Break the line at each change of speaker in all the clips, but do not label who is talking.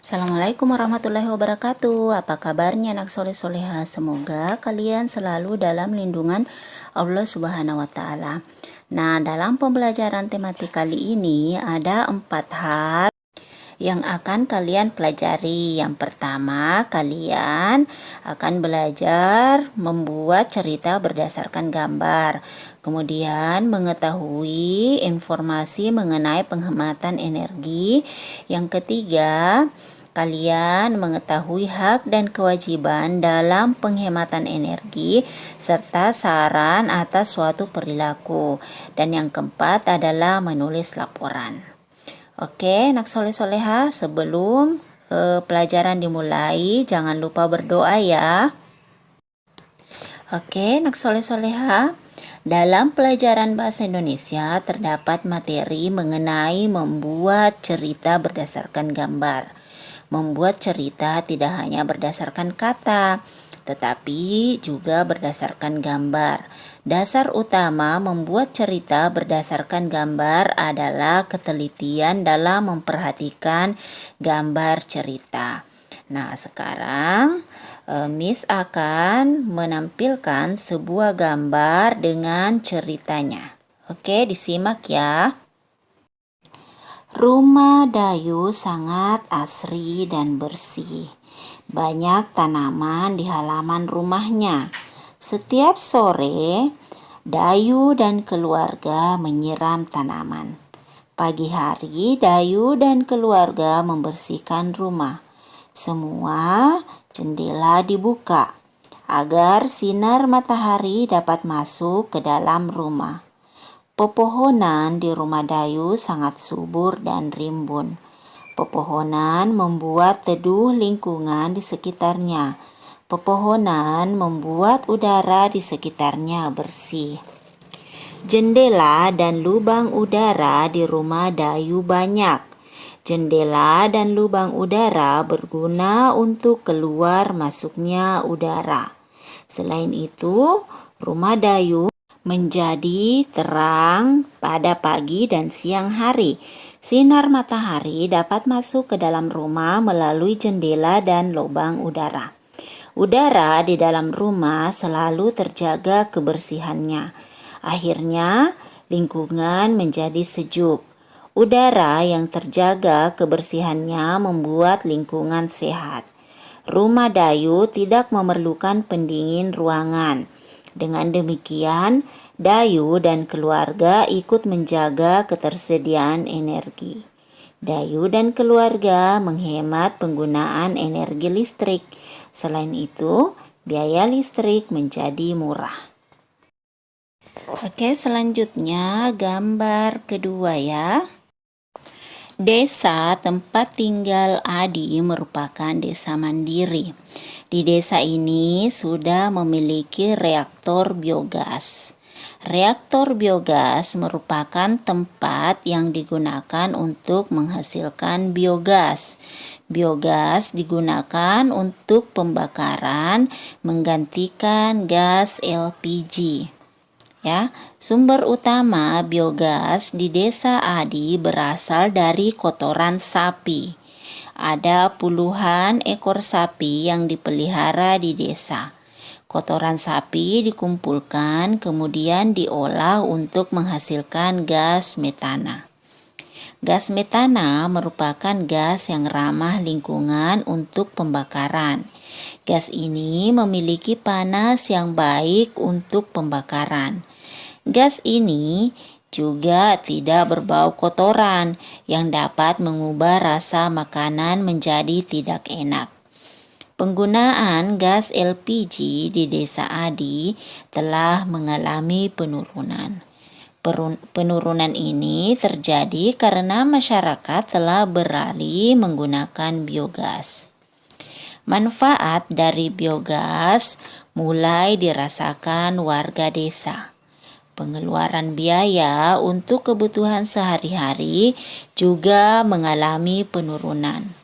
Assalamualaikum warahmatullahi wabarakatuh. Apa kabarnya anak soleh soleha? Semoga kalian selalu dalam lindungan Allah Subhanahu wa Ta'ala. Nah, dalam pembelajaran tematik kali ini ada 4 hal yang akan kalian pelajari. Yang pertama, kalian akan belajar membuat cerita berdasarkan gambar. Kemudian mengetahui informasi mengenai penghematan energi. Yang ketiga, kalian mengetahui hak dan kewajiban dalam penghematan energi serta saran atas suatu perilaku. Dan yang keempat adalah menulis laporan. Oke, anak soleh-soleha, sebelum pelajaran dimulai, jangan lupa berdoa ya. Oke, anak soleh-soleha, dalam pelajaran bahasa Indonesia terdapat materi mengenai membuat cerita berdasarkan gambar. Membuat cerita tidak hanya berdasarkan kata, tetapi juga berdasarkan gambar. Dasar utama membuat cerita berdasarkan gambar adalah ketelitian dalam memperhatikan gambar cerita. Nah, sekarang Miss akan menampilkan sebuah gambar dengan ceritanya. Oke, disimak ya. Rumah Dayu sangat asri dan bersih. Banyak tanaman di halaman rumahnya. Setiap sore, Dayu dan keluarga menyiram tanaman. Pagi hari, Dayu dan keluarga membersihkan rumah. Semua jendela dibuka agar sinar matahari dapat masuk ke dalam rumah. Pepohonan di rumah Dayu sangat subur dan rimbun. Pepohonan membuat teduh lingkungan di sekitarnya. Pepohonan membuat udara di sekitarnya bersih. Jendela dan lubang udara di rumah Dayu banyak. Jendela dan lubang udara berguna untuk keluar masuknya udara. Selain itu, rumah Dayu menjadi terang pada pagi dan siang hari. Sinar matahari dapat masuk ke dalam rumah melalui jendela dan lubang udara. Udara di dalam rumah selalu terjaga kebersihannya. Akhirnya, lingkungan menjadi sejuk. Udara yang terjaga kebersihannya membuat lingkungan sehat. Rumah Dayu tidak memerlukan pendingin ruangan. Dengan demikian, Dayu dan keluarga ikut menjaga ketersediaan energi. Dayu dan keluarga menghemat penggunaan energi listrik. Selain itu, biaya listrik menjadi murah. Oke, selanjutnya gambar kedua ya. Desa tempat tinggal Adi merupakan desa mandiri. Di desa ini sudah memiliki reaktor biogas. Reaktor biogas merupakan tempat yang digunakan untuk menghasilkan biogas. Biogas digunakan untuk pembakaran menggantikan gas LPG. Ya, sumber utama biogas di desa Adi berasal dari kotoran sapi. Ada puluhan ekor sapi yang dipelihara di desa. Kotoran sapi dikumpulkan kemudian diolah untuk menghasilkan gas metana. Gas metana merupakan gas yang ramah lingkungan untuk pembakaran. Gas ini memiliki panas yang baik untuk pembakaran. Gas ini juga tidak berbau kotoran yang dapat mengubah rasa makanan menjadi tidak enak. Penggunaan gas LPG di desa Adi telah mengalami penurunan. Penurunan ini terjadi karena masyarakat telah beralih menggunakan biogas. Manfaat dari biogas mulai dirasakan warga desa. Pengeluaran biaya untuk kebutuhan sehari-hari juga mengalami penurunan.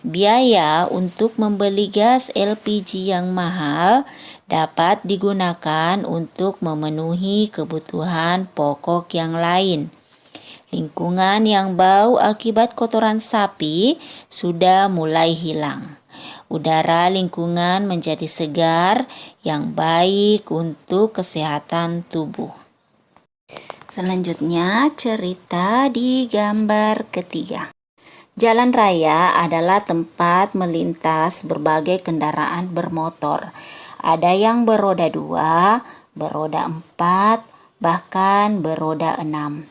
Biaya untuk membeli gas LPG yang mahal dapat digunakan untuk memenuhi kebutuhan pokok yang lain. Lingkungan yang bau akibat kotoran sapi sudah mulai hilang. Udara lingkungan menjadi segar yang baik untuk kesehatan tubuh. Selanjutnya, cerita di gambar ketiga. Jalan raya adalah tempat melintas berbagai kendaraan bermotor. Ada yang beroda 2, beroda 4, bahkan beroda 6.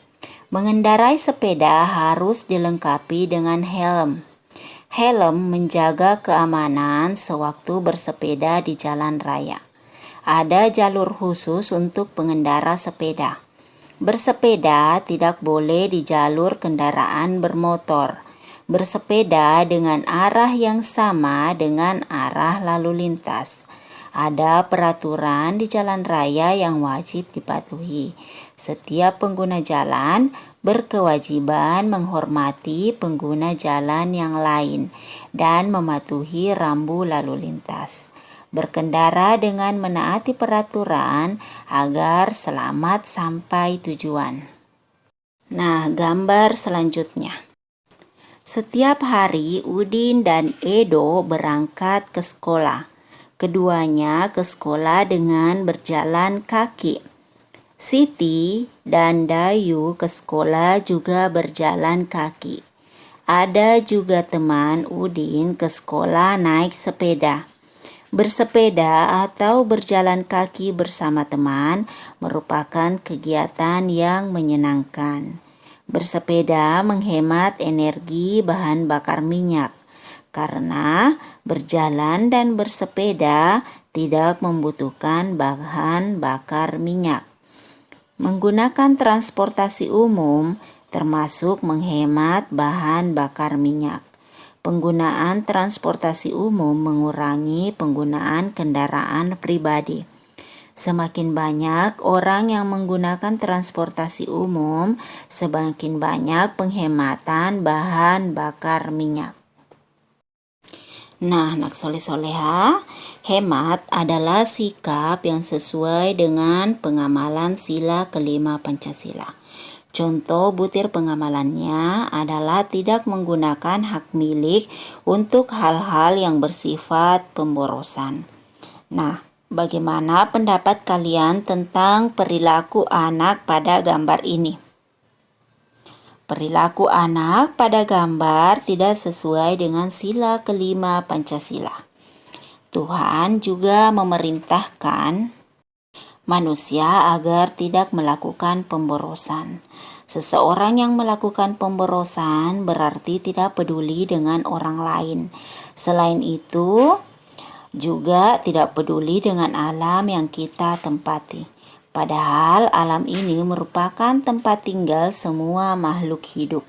Mengendarai sepeda harus dilengkapi dengan helm. Helm menjaga keamanan sewaktu bersepeda di jalan raya. Ada jalur khusus untuk pengendara sepeda. Bersepeda tidak boleh di jalur kendaraan bermotor. Bersepeda dengan arah yang sama dengan arah lalu lintas. Ada peraturan di jalan raya yang wajib dipatuhi. Setiap pengguna jalan berkewajiban menghormati pengguna jalan yang lain dan mematuhi rambu lalu lintas. Berkendara dengan menaati peraturan agar selamat sampai tujuan. Nah, gambar selanjutnya. Setiap hari Udin dan Edo berangkat ke sekolah. Keduanya ke sekolah dengan berjalan kaki. Siti dan Dayu ke sekolah juga berjalan kaki. Ada juga teman Udin ke sekolah naik sepeda. Bersepeda atau berjalan kaki bersama teman merupakan kegiatan yang menyenangkan. Bersepeda menghemat energi bahan bakar minyak. Karena berjalan dan bersepeda tidak membutuhkan bahan bakar minyak. Menggunakan transportasi umum termasuk menghemat bahan bakar minyak. Penggunaan transportasi umum mengurangi penggunaan kendaraan pribadi. Semakin banyak orang yang menggunakan transportasi umum, semakin banyak penghematan bahan bakar minyak. Nah, anak soleh-soleha, hemat adalah sikap yang sesuai dengan pengamalan sila kelima Pancasila. Contoh butir pengamalannya adalah tidak menggunakan hak milik untuk hal-hal yang bersifat pemborosan. Nah, bagaimana pendapat kalian tentang perilaku anak pada gambar ini? Perilaku anak pada gambar tidak sesuai dengan sila kelima Pancasila. Tuhan juga memerintahkan manusia agar tidak melakukan pemborosan. Seseorang yang melakukan pemborosan berarti tidak peduli dengan orang lain. Selain itu, juga tidak peduli dengan alam yang kita tempati. Padahal alam ini merupakan tempat tinggal semua makhluk hidup.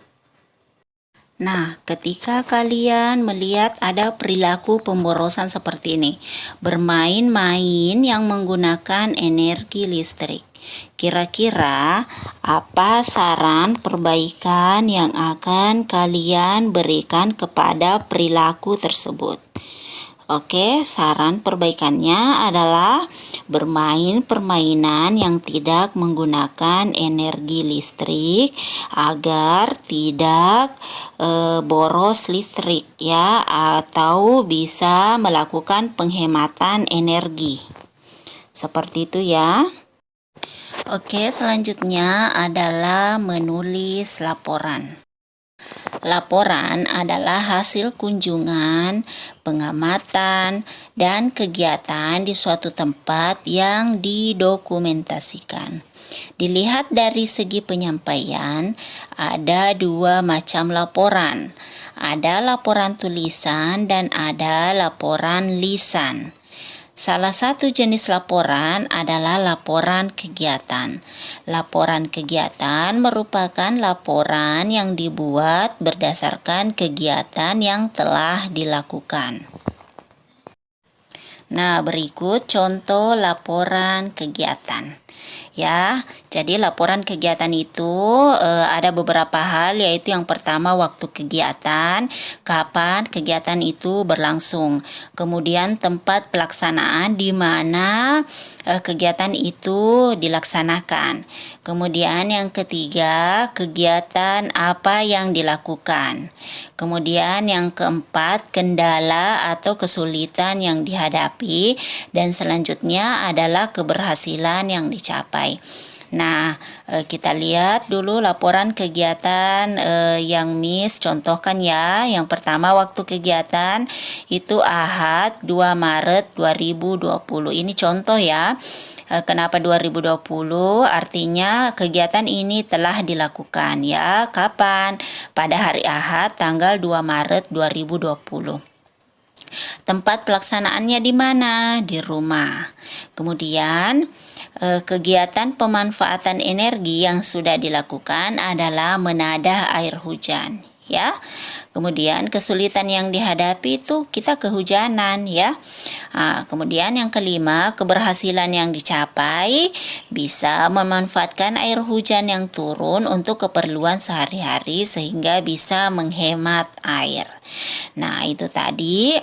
Nah, ketika kalian melihat ada perilaku pemborosan seperti ini, bermain-main yang menggunakan energi listrik, kira-kira apa saran perbaikan yang akan kalian berikan kepada perilaku tersebut? Oke, saran perbaikannya adalah bermain permainan yang tidak menggunakan energi listrik agar tidak boros listrik ya, atau bisa melakukan penghematan energi. Seperti itu ya. Oke, selanjutnya adalah menulis laporan. Laporan adalah hasil kunjungan, pengamatan, dan kegiatan di suatu tempat yang didokumentasikan. Dilihat dari segi penyampaian, ada dua macam laporan. Ada laporan tulisan dan ada laporan lisan. Salah satu jenis laporan adalah laporan kegiatan. Laporan kegiatan merupakan laporan yang dibuat berdasarkan kegiatan yang telah dilakukan. Nah, berikut contoh laporan kegiatan. ya. Jadi laporan kegiatan itu ada beberapa hal, yaitu yang pertama waktu kegiatan, kapan kegiatan itu berlangsung, kemudian tempat pelaksanaan di mana kegiatan itu dilaksanakan. Kemudian yang ketiga, kegiatan apa yang dilakukan. Kemudian yang keempat, kendala atau kesulitan yang dihadapi, dan selanjutnya adalah keberhasilan yang dicapai. Nah, kita lihat dulu laporan kegiatan yang Miss contohkan ya. Yang pertama waktu kegiatan itu Ahad 2 Maret 2020. Ini contoh ya. Kenapa 2020? Artinya kegiatan ini telah dilakukan ya. Kapan? Pada hari Ahad tanggal 2 Maret 2020. Tempat pelaksanaannya di mana? Di rumah. Kemudian kegiatan pemanfaatan energi yang sudah dilakukan adalah menadah air hujan, ya. Kemudian kesulitan yang dihadapi itu kita kehujanan, ya. Kemudian yang kelima, keberhasilan yang dicapai bisa memanfaatkan air hujan yang turun untuk keperluan sehari-hari sehingga bisa menghemat air. Nah, itu tadi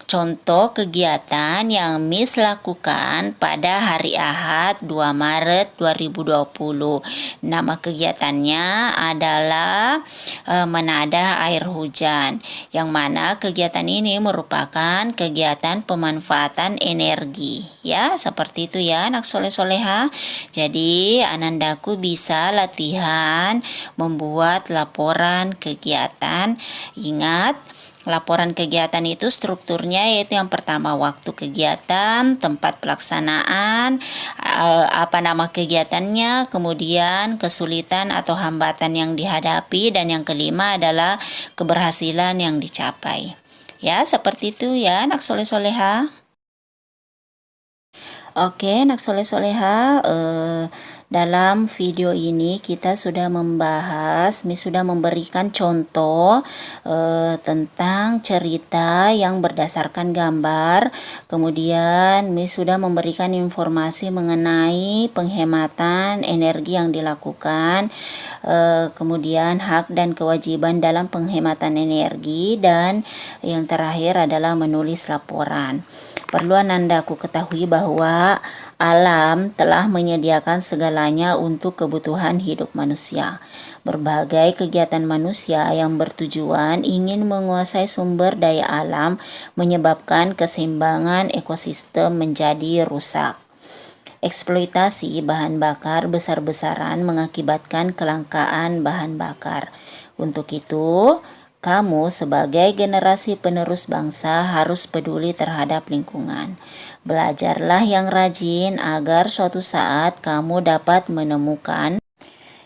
contoh kegiatan yang Miss lakukan pada hari Ahad 2 Maret 2020. Nama kegiatannya adalah menadah air hujan, yang mana kegiatan ini merupakan kegiatan pemanfaatan energi. Ya, seperti itu ya anak soleh-soleha. Jadi anandaku bisa latihan membuat laporan kegiatan. Ingat, laporan kegiatan itu strukturnya yaitu yang pertama waktu kegiatan, tempat pelaksanaan, apa nama kegiatannya, kemudian kesulitan atau hambatan yang dihadapi, dan yang kelima adalah keberhasilan yang dicapai. Ya, seperti itu ya anak soleh-soleha. Oke, anak soleh-soleha, dalam video ini kita sudah membahas, Miss sudah memberikan contoh tentang cerita yang berdasarkan gambar. Kemudian Miss sudah memberikan informasi mengenai penghematan energi yang dilakukan, kemudian hak dan kewajiban dalam penghematan energi, dan yang terakhir adalah menulis laporan. Perlu anandaku ketahui bahwa alam telah menyediakan segalanya untuk kebutuhan hidup manusia. Berbagai kegiatan manusia yang bertujuan ingin menguasai sumber daya alam menyebabkan keseimbangan ekosistem menjadi rusak. Eksploitasi bahan bakar besar-besaran mengakibatkan kelangkaan bahan bakar. Untuk itu, kamu sebagai generasi penerus bangsa harus peduli terhadap lingkungan. Belajarlah yang rajin agar suatu saat kamu dapat menemukan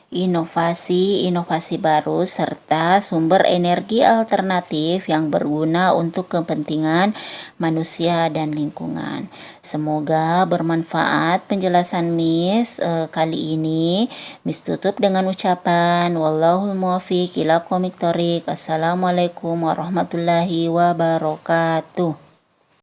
inovasi-inovasi baru serta sumber energi alternatif yang berguna untuk kepentingan manusia dan lingkungan. Semoga bermanfaat penjelasan Miss kali ini. Miss tutup dengan ucapan wallahul muwaffiq ila aqwamit thoriq. Assalamualaikum warahmatullahi wabarakatuh.